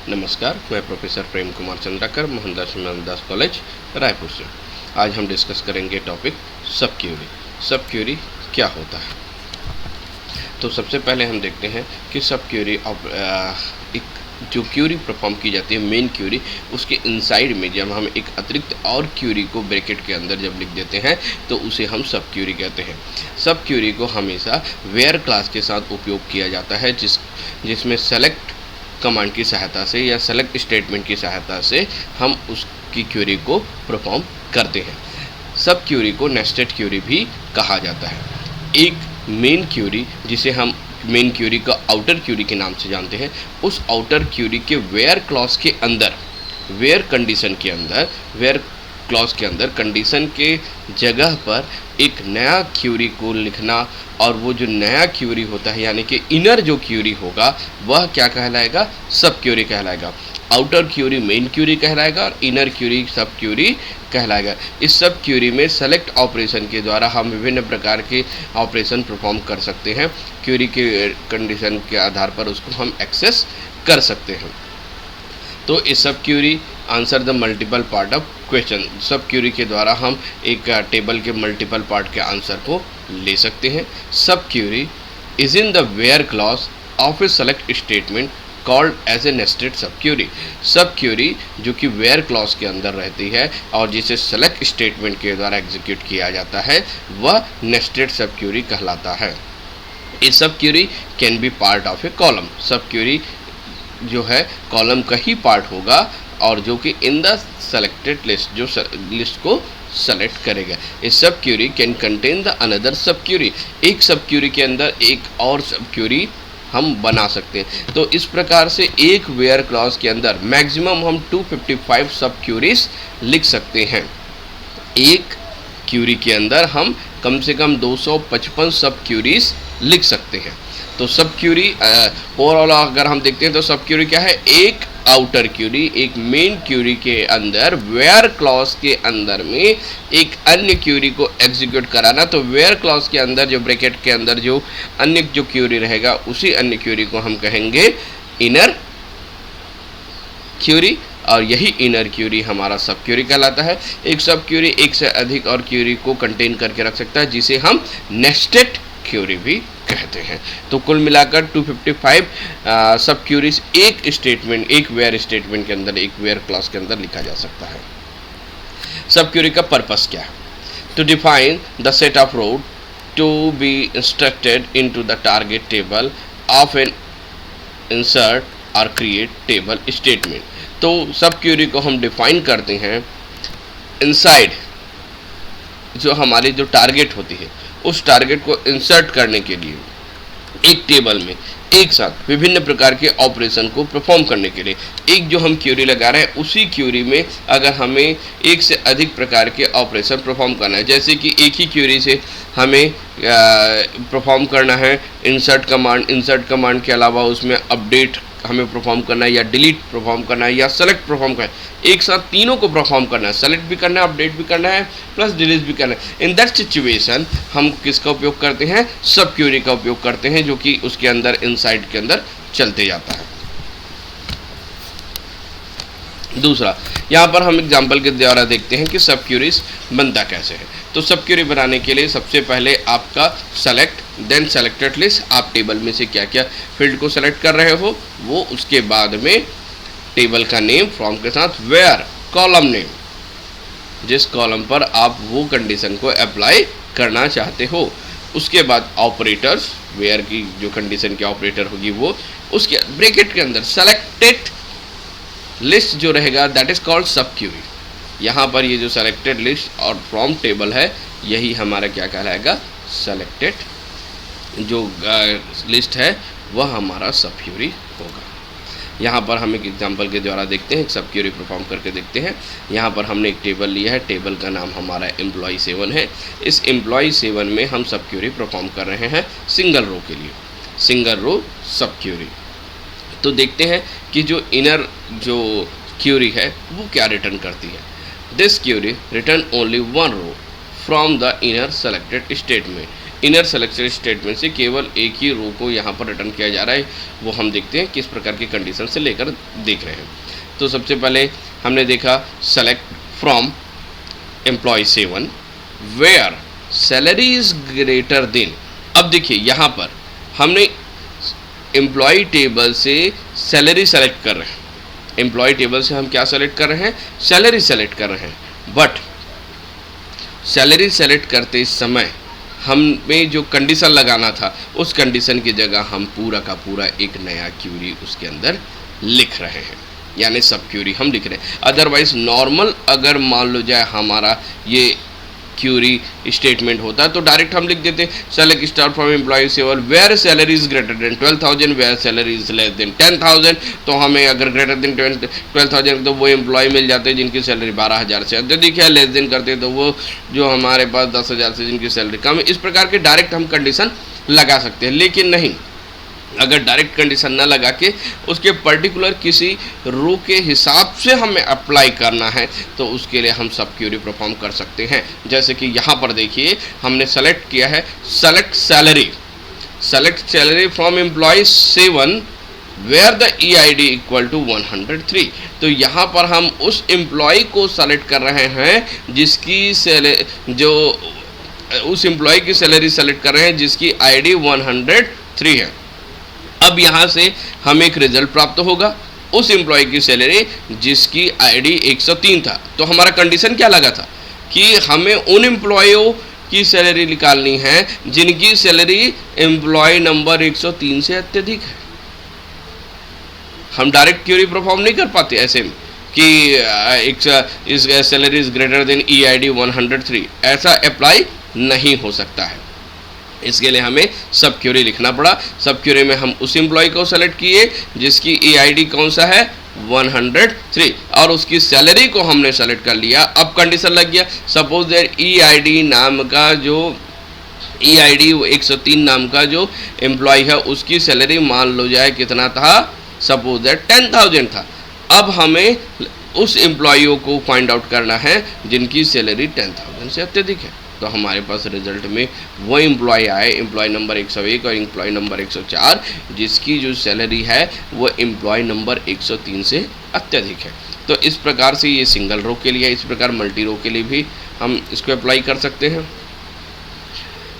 नमस्कार, मैं प्रोफेसर प्रेम कुमार चंद्राकर, मोहनदास दास कॉलेज रायपुर से। आज हम डिस्कस करेंगे टॉपिक सब क्यूरी। सब क्यूरी क्या होता है? तो सबसे पहले हम देखते हैं कि सब क्यूरी एक जो क्यूरी परफॉर्म की जाती है, मेन क्यूरी, उसके इनसाइड में जब हम एक अतिरिक्त और क्यूरी को ब्रैकेट के अंदर जब लिख देते हैं तो उसे हम सब क्यूरी कहते हैं। सब क्यूरी को हमेशा वेयर क्लास के साथ उपयोग किया जाता है, जिसमें सेलेक्ट कमांड की सहायता से या सेलेक्ट स्टेटमेंट की सहायता से हम उसकी क्यूरी को परफॉर्म करते हैं। सब क्यूरी को नेस्टेड क्यूरी भी कहा जाता है। एक मेन क्यूरी, जिसे हम मेन क्यूरी का आउटर क्यूरी के नाम से जानते हैं, उस आउटर क्यूरी के वेयर क्लॉज के अंदर, वेयर कंडीशन के अंदर, वेयर क्लॉज के अंदर कंडीशन के जगह पर एक नया क्यूरी को लिखना, और वो जो नया क्यूरी होता है यानी कि इनर जो क्यूरी होगा वह क्या कहलाएगा? सब क्यूरी कहलाएगा। आउटर क्यूरी मेन क्यूरी कहलाएगा और इनर क्यूरी सब क्यूरी कहलाएगा। इस सब क्यूरी में सेलेक्ट ऑपरेशन के द्वारा हम विभिन्न प्रकार के ऑपरेशन परफॉर्म कर सकते हैं। क्यूरी के कंडीशन के आधार पर उसको हम एक्सेस कर सकते हैं। तो इस subquery answer the multiple part of question. Subquery के द्वारा हम एक टेबल के मल्टीपल पार्ट के आंसर को ले सकते हैं। Subquery is in the where clause of a select statement called as a nested subquery. Subquery जो कि वेयर क्लॉज के अंदर रहती है और जिसे सेलेक्ट स्टेटमेंट के द्वारा एग्जीक्यूट किया जाता है, वह नेस्टेड सब क्यूरी कहलाता है। A subquery can be part of a column. Subquery जो है कॉलम का ही पार्ट होगा और जो कि इन द सेलेक्टेड लिस्ट, जो लिस्ट को सेलेक्ट करेगा। A subquery can contain the another subquery. एक सब क्यूरी के अंदर एक और सब क्यूरी हम बना सकते हैं। तो इस प्रकार से एक वेयर क्लॉज के अंदर मैक्सिमम हम 255 सब क्यूरीज लिख सकते हैं। एक क्यूरी के अंदर हम कम से कम 255 सब क्यूरीज लिख सकते हैं। तो सब क्यूरी ओवरऑल अगर हम देखते हैं तो सब क्यूरी क्या है? एक आउटर क्यूरी, एक मेन क्यूरी के अंदर वेयर क्लॉज के अंदर में एक अन्य क्यूरी को एग्जीक्यूट कराना। तो वेयर क्लॉज के अंदर जो ब्रैकेट के अंदर जो अन्य जो क्यूरी रहेगा, उसी अन्य क्यूरी को हम कहेंगे इनर क्यूरी, और यही इनर क्यूरी हमारा सब क्यूरी कहलाता है। एक सब क्यूरी एक से अधिक और क्यूरी को कंटेन करके रख सकता है, जिसे हम नेस्टेड क्यूरी भी कहते हैं। तो कुल मिलाकर 255 सब क्यूरीज एक स्टेटमेंट, एक वेयर स्टेटमेंट के अंदर, एक वेयर क्लॉज के अंदर लिखा जा सकता है। सब क्यूरी का पर्पस क्या है? To define the set of row to be instructed into the target table of an insert और क्रिएट टेबल स्टेटमेंट। तो सब क्यूरी को हम डिफाइन करते हैं इनसाइड जो हमारी जो टारगेट होती है, उस टारगेट को इंसर्ट करने के लिए एक टेबल में एक साथ विभिन्न प्रकार के ऑपरेशन को परफॉर्म करने के लिए एक जो हम क्यूरी लगा रहे हैं, उसी क्यूरी में अगर हमें एक से अधिक प्रकार के ऑपरेशन परफॉर्म करना है, जैसे कि एक ही क्यूरी से हमें परफॉर्म करना है इंसर्ट कमांड के अलावा उसमें अपडेट हमें परफॉर्म करना है, या डिलीट परफॉर्म करना है, या सेलेक्ट परफॉर्म करना है, एक साथ तीनों को परफॉर्म करना है। सेलेक्ट भी करना है, अपडेट भी करना है, प्लस डिलीट भी करना है। इन दैट सिचुएशन हम किसका उपयोग करते हैं? सब क्यूरी का उपयोग करते हैं, जो कि उसके अंदर इनसाइड के अंदर चलते जाता है। दूसरा, यहाँ पर हम एग्जाम्पल के द्वारा देखते हैं कि सब क्यूरीज बनता कैसे है। तो सब क्यूरी बनाने के लिए सबसे पहले आपका सेलेक्ट देन सेलेक्टेड लिस्ट, आप टेबल में से क्या क्या फील्ड को सेलेक्ट कर रहे हो वो, उसके बाद में टेबल का नेम फ्रॉम के साथ वेयर कॉलम नेम, जिस कॉलम पर आप वो कंडीशन को अप्लाई करना चाहते हो। उसके बाद ऑपरेटर्स, वेयर की जो कंडीशन की ऑपरेटर होगी वो, उसके ब्रैकेट के अंदर सेलेक्टेड लिस्ट जो रहेगा दैट इज कॉल्ड सब क्यूरी। यहाँ पर ये जो सेलेक्टेड लिस्ट और फ्रॉम टेबल है, यही हमारा क्या कहलाएगा? सेलेक्टेड जो लिस्ट है वह हमारा सब क्यूरी होगा। यहाँ पर हम एक एग्जांपल के द्वारा देखते हैं, एक सब क्यूरी परफॉर्म करके देखते हैं। यहाँ पर हमने एक टेबल लिया है, टेबल का नाम हमारा एम्प्लॉय 7 है। इस एम्प्लॉय 7 में हम सब क्यूरी परफॉर्म कर रहे हैं सिंगल रो के लिए, सिंगल रो सब क्यूरी। तो देखते हैं कि जो इनर जो क्यूरी है वो क्या रिटर्न करती है। This query return only one row from the inner selected statement. Inner selection statement से केवल एक ही रो को यहाँ पर रिटर्न किया जा रहा है, वो हम देखते हैं किस प्रकार की कंडीशन से लेकर देख रहे हैं। तो सबसे पहले हमने देखा select from employ 7 where salary is greater than. अब देखिए यहाँ पर हमने एम्प्लॉय टेबल से सैलरी सेलेक्ट कर रहे हैं, एम्प्लॉय टेबल से हम क्या सेलेक्ट कर रहे हैं, सैलरी सेलेक्ट कर रहे हैं। बट सैलरी सेलेक्ट करते समय हमें जो कंडीशन लगाना था उस कंडीशन की जगह हम पूरा का पूरा एक नया क्यूरी उसके अंदर लिख रहे हैं, यानी सब क्यूरी हम लिख रहे हैं। अदरवाइज नॉर्मल अगर मान लो जाए हमारा ये क्यूरी स्टेटमेंट होता है तो डायरेक्ट हम लिख देते select star from employ 7 where salary is greater than 12,000 where salary is less than 10,000। तो हमें अगर ग्रेटर देन 12,000 तो वो एम्प्लॉय मिल जाते हैं जिनकी सैलरी 12,000 से अत्यधिक है, लेस देन करते तो वो जो हमारे पास 10,000 से जिनकी सैलरी कम है। इस प्रकार के डायरेक्ट हम कंडीशन लगा सकते हैं, लेकिन नहीं, अगर डायरेक्ट कंडीशन ना लगा के उसके पर्टिकुलर किसी रो के हिसाब से हमें अप्लाई करना है तो उसके लिए हम सब क्यूरी परफॉर्म कर सकते हैं। जैसे कि यहाँ पर देखिए हमने सेलेक्ट किया है select salary from employ 7 where the EID equal to 103। तो यहाँ पर हम उस एम्प्लॉय को सेलेक्ट कर रहे हैं जिसकी उस एम्प्लॉय की सैलरी सेलेक्ट कर रहे हैं जिसकी ID 103 है। अब यहाँ से हमें एक रिजल्ट प्राप्त होगा उस एम्प्लॉय की सैलरी जिसकी ID 103 था। तो हमारा कंडीशन क्या लगा था कि हमें उन एम्प्लॉयों की सैलरी निकालनी है जिनकी सैलरी एम्प्लॉय नंबर 103 से अत्यधिक है। हम डायरेक्ट क्यूरी परफॉर्म नहीं कर पाते ऐसे में कि salary is greater then EID 103, ऐसा अप्लाई नहीं हो सकता है। इसके लिए हमें सब क्यूरी लिखना पड़ा। सब क्यूरी में हम उस एम्प्लॉय को सेलेक्ट किए जिसकी EID कौन सा है 103 और उसकी सैलरी को हमने सेलेक्ट कर लिया। अब कंडीशन लग गया, सपोज दैट EID नाम का जो EID 103 नाम का जो एम्प्लॉय है उसकी सैलरी मान लो जाए कितना था, सपोज दैट 10,000 था। अब हमें उस एम्प्लॉयों को फाइंड आउट करना है जिनकी सैलरी 10,000 से अत्यधिक है। तो हमारे पास रिजल्ट में वो एम्प्लॉय आए, एम्प्लॉय नंबर 101 और एम्प्लॉय नंबर 104, जिसकी जो सैलरी है वो एम्प्लॉय नंबर 103 से अत्यधिक है। तो इस प्रकार से ये सिंगल रो के लिए, इस प्रकार मल्टी रो के लिए भी हम इसको अप्लाई कर सकते हैं।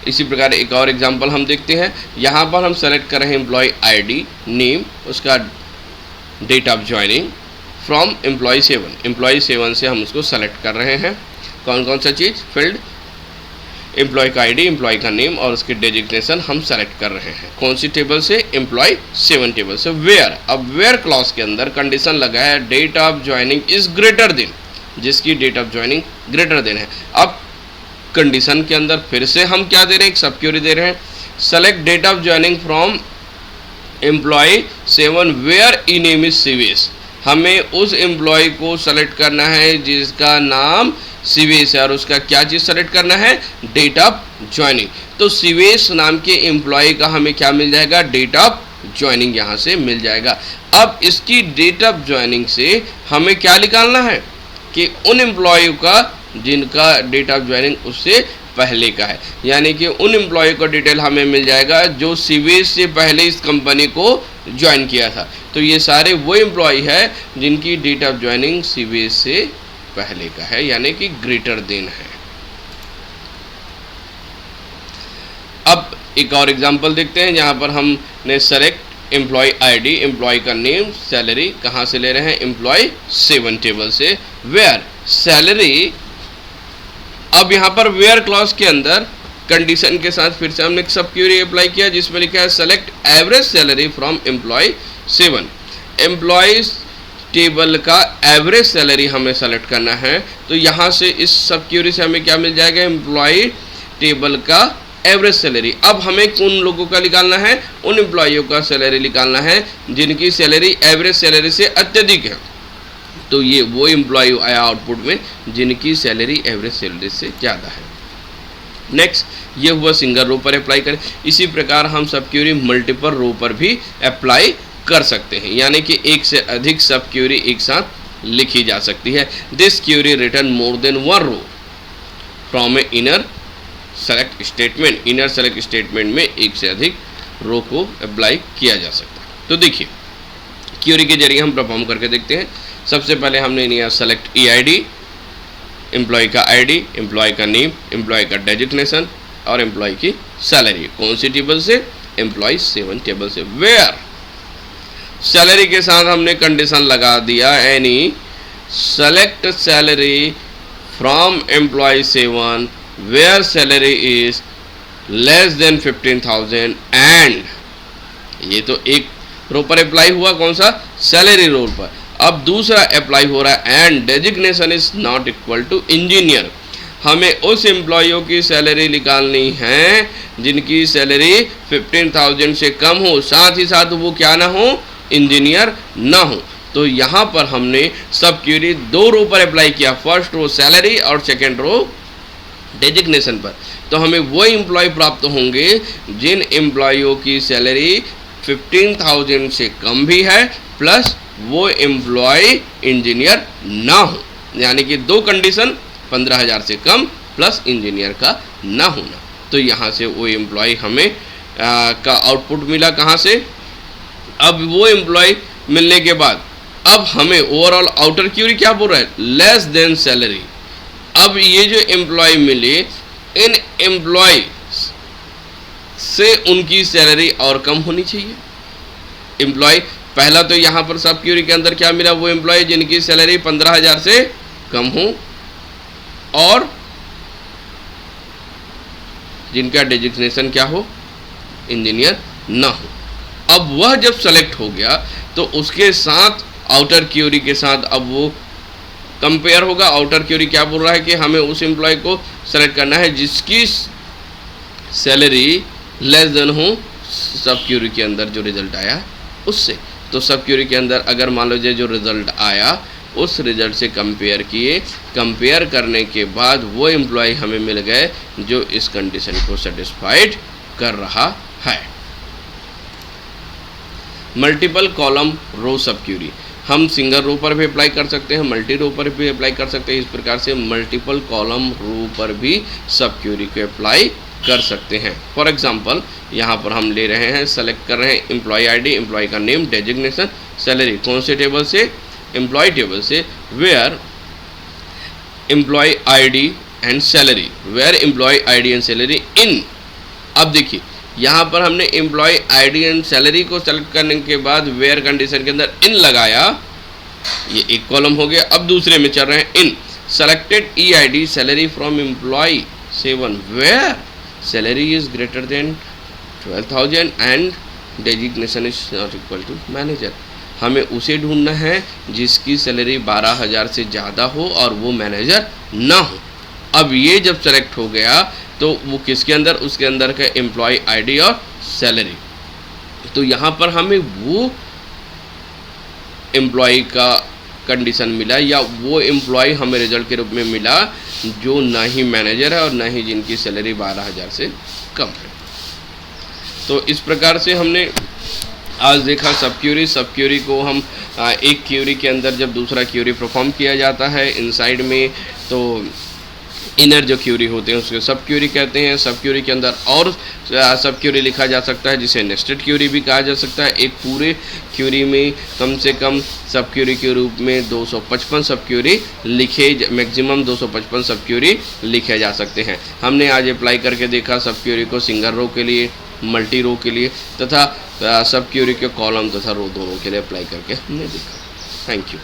इसी प्रकार एक और एग्जांपल हम देखते हैं। यहाँ पर हम सेलेक्ट कर रहे हैं एम्प्लॉय ID नेम, उसका date of joining from employ 7। Employ 7 से हम उसको सेलेक्ट कर रहे हैं। कौन कौन सा चीज़, फील्ड, एम्प्लॉय का ID, एम्प्लॉय का नेम और उसके डेजिग्नेशन हम सेलेक्ट कर रहे हैं। कौन सी टेबल से, एम्प्लॉय 7 टेबल से। वेयर, अब वेयर क्लॉज के अंदर कंडीशन लगा है date of joining is greater than, जिसकी date of joining greater than है। अब कंडीशन के अंदर फिर से हम क्या दे रहे हैं, एक सब क्यूरी दे रहे हैं select date of joining from employ 7 where E name is Sivesh. हमें उस एम्प्लॉय को सेलेक्ट करना है जिसका नाम सीवेश है और उसका क्या चीज़ सेलेक्ट करना है, डेट ऑफ ज्वाइनिंग। तो सीवेश नाम के एम्प्लॉय का हमें क्या मिल जाएगा, डेट ऑफ ज्वाइनिंग यहाँ से मिल जाएगा। अब इसकी डेट ऑफ ज्वाइनिंग से हमें क्या निकालना है कि उन एम्प्लॉय का जिनका डेट ऑफ ज्वाइनिंग उससे पहले का है, यानी कि उन एम्प्लॉय का डिटेल हमें मिल जाएगा जो सीवेश से पहले इस कंपनी को ज्वाइन किया था। तो ये सारे वो एम्प्लॉय है जिनकी डेट ऑफ ज्वाइनिंग सीवेश से पहले का है, यानी कि ग्रेटर देन है। अब एक और एग्जांपल देखते हैं जहां पर हमने सेलेक्ट एम्प्लॉय ID, एम्प्लॉय का नेम, सैलरी कहां से ले रहे हैं, एम्प्लॉय 7 टेबल से। वेयर सैलरी, अब यहां पर वेयर क्लॉज के अंदर कंडीशन के साथ फिर से हमने एक सब क्यूरी अप्लाई किया जिसमें लिखा है select average salary from employ 7। Employees table का एवरेज सैलरी हमें सेलेक्ट करना है। तो यहाँ से इस सब क्यूरी से हमें क्या मिल जाएगा, एम्प्लॉय टेबल का एवरेज सैलरी। अब हमें उन लोगों का निकालना है, उन एम्प्लॉयों का सैलरी निकालना है जिनकी सैलरी एवरेज सैलरी से अत्यधिक है। तो ये वो एम्प्लॉय आया आउटपुट में जिनकी सैलरी एवरेज सैलरी से ज़्यादा है। नेक्स्ट, ये हुआ सिंगल रो पर अप्लाई करें। इसी प्रकार हम सब क्यूरी मल्टीपल रो पर भी अप्लाई कर सकते हैं, यानी कि एक से अधिक सब क्यूरी एक साथ लिखी जा सकती है। This query return more than one row from a inner select statement, inner select statement में एक से अधिक रो को अप्लाई किया जा सकता है। तो देखिए क्यूरी के जरिए हम परफॉर्म करके देखते हैं। सबसे पहले हमने लिया सेलेक्ट ईआईडी, एम्प्लॉय का आईडी, एम्प्लॉय का नेम, एम्प्लॉय का डेजिग्नेशन और एम्प्लॉय की सैलरी। कौन सी टेबल से? एम्प्लॉय 7 टेबल से। वेयर सैलरी के साथ हमने कंडीशन लगा दिया, any select salary from employ 7 where salary is less than 15,000 and, ये तो एक रो पर अप्लाई हुआ, कौन सा? सैलरी रो पर। अब दूसरा अप्लाई हो रहा है and designation is not equal to engineer. हमें उस एम्प्लॉयों की सैलरी निकालनी है जिनकी सैलरी 15,000 से कम हो, साथ ही साथ वो क्या ना हो? इंजीनियर ना हो। तो यहाँ पर हमने सब क्यूरी 2 रो पर अप्लाई किया, फर्स्ट रो सैलरी और सेकेंड रो डेजिग्नेशन पर। तो हमें वो एम्प्लॉय प्राप्त होंगे जिन एम्प्लॉयों की सैलरी 15,000 से कम भी है, प्लस वो एम्प्लॉय इंजीनियर ना हो, यानी कि 2 कंडीशन, 15,000 से कम प्लस इंजीनियर का ना होना। तो यहाँ से वो एम्प्लॉय हमें का आउटपुट मिला कहाँ से? अब वो एम्प्लॉय मिलने के बाद अब हमें ओवरऑल आउटर क्यूरी क्या बोल रहा है? Less than salary. अब ये जो एम्प्लॉय मिले, इन एम्प्लॉय से उनकी सैलरी और कम होनी चाहिए। एम्प्लॉय पहला तो यहाँ पर सब क्यूरी के अंदर क्या मिला? वो एम्प्लॉय जिनकी सैलरी 15,000 से कम हो और जिनका डेजिग्नेशन क्या हो? इंजीनियर ना हो। अब वह जब सेलेक्ट हो गया तो उसके साथ आउटर क्यूरी के साथ अब वो कंपेयर होगा। आउटर क्यूरी क्या बोल रहा है कि हमें उस एम्प्लॉय को सेलेक्ट करना है जिसकी सैलरी लेस देन हो सब क्यूरी के अंदर जो रिजल्ट आया उससे। तो सब क्यूरी के अंदर अगर मान लीजिए जो रिजल्ट आया उस रिजल्ट से कंपेयर किए, कंपेयर करने के बाद वो एम्प्लॉय हमें मिल गए जो इस कंडीशन को सेटिस्फाइड कर रहा है। मल्टीपल कॉलम रो सब क्यूरी हम सिंगल रो पर भी अप्लाई कर सकते हैं, मल्टी रो पर भी अप्लाई कर सकते हैं। इस प्रकार से मल्टीपल कॉलम रो पर भी सब क्यूरी को अप्लाई कर सकते हैं। फॉर एग्जांपल यहाँ पर हम ले रहे हैं, सेलेक्ट कर रहे हैं एम्प्लॉय आईडी, एम्प्लॉय का नेम, डेजिग्नेशन, सैलरी। कौन से टेबल से? एम्प्लॉय टेबल से। Where employ ID and salary, where employ ID and salary in. अब देखिए यहाँ पर हमने एम्प्लॉय आईडी एंड सैलरी को सेलेक्ट करने के बाद वेयर कंडीशन के अंदर इन लगाया, ये एक कॉलम हो गया। अब दूसरे में चल रहे हैं in selected E I D salary from employ 7 where salary is greater than 12,000 and designation is not equal to manager. हमें उसे ढूंढना है जिसकी सैलरी 12,000 से ज़्यादा हो और वो मैनेजर ना हो। अब ये जब सेलेक्ट हो गया तो वो किसके अंदर? उसके अंदर का एम्प्लॉय आईडी और सैलरी। तो यहाँ पर हमें वो एम्प्लॉय का कंडीशन मिला या वो एम्प्लॉय हमें रिजल्ट के रूप में मिला जो ना ही मैनेजर है और ना ही जिनकी सैलरी 12,000 से कम है। तो इस प्रकार से हमने आज देखा सब क्यूरी को हम एक क्यूरी के अंदर जब दूसरा क्यूरी परफॉर्म किया जाता है इनसाइड में, तो इनर जो क्यूरी होते हैं उसको सब क्यूरी कहते हैं। सब क्यूरी के अंदर और सब क्यूरी लिखा जा सकता है जिसे नेस्टेड क्यूरी भी कहा जा सकता है। एक पूरे क्यूरी में कम से कम सब क्यूरी के रूप में 255 सब क्यूरी लिखे, मैक्सिमम 255 सब क्यूरी लिखे जा सकते हैं। हमने आज अप्लाई करके देखा सब क्यूरी को सिंगल रो के लिए, मल्टी रो के लिए तथा सब क्यूरी के कॉलम तथा रो दोनों के लिए अप्लाई करके हमने देखा। Thank you.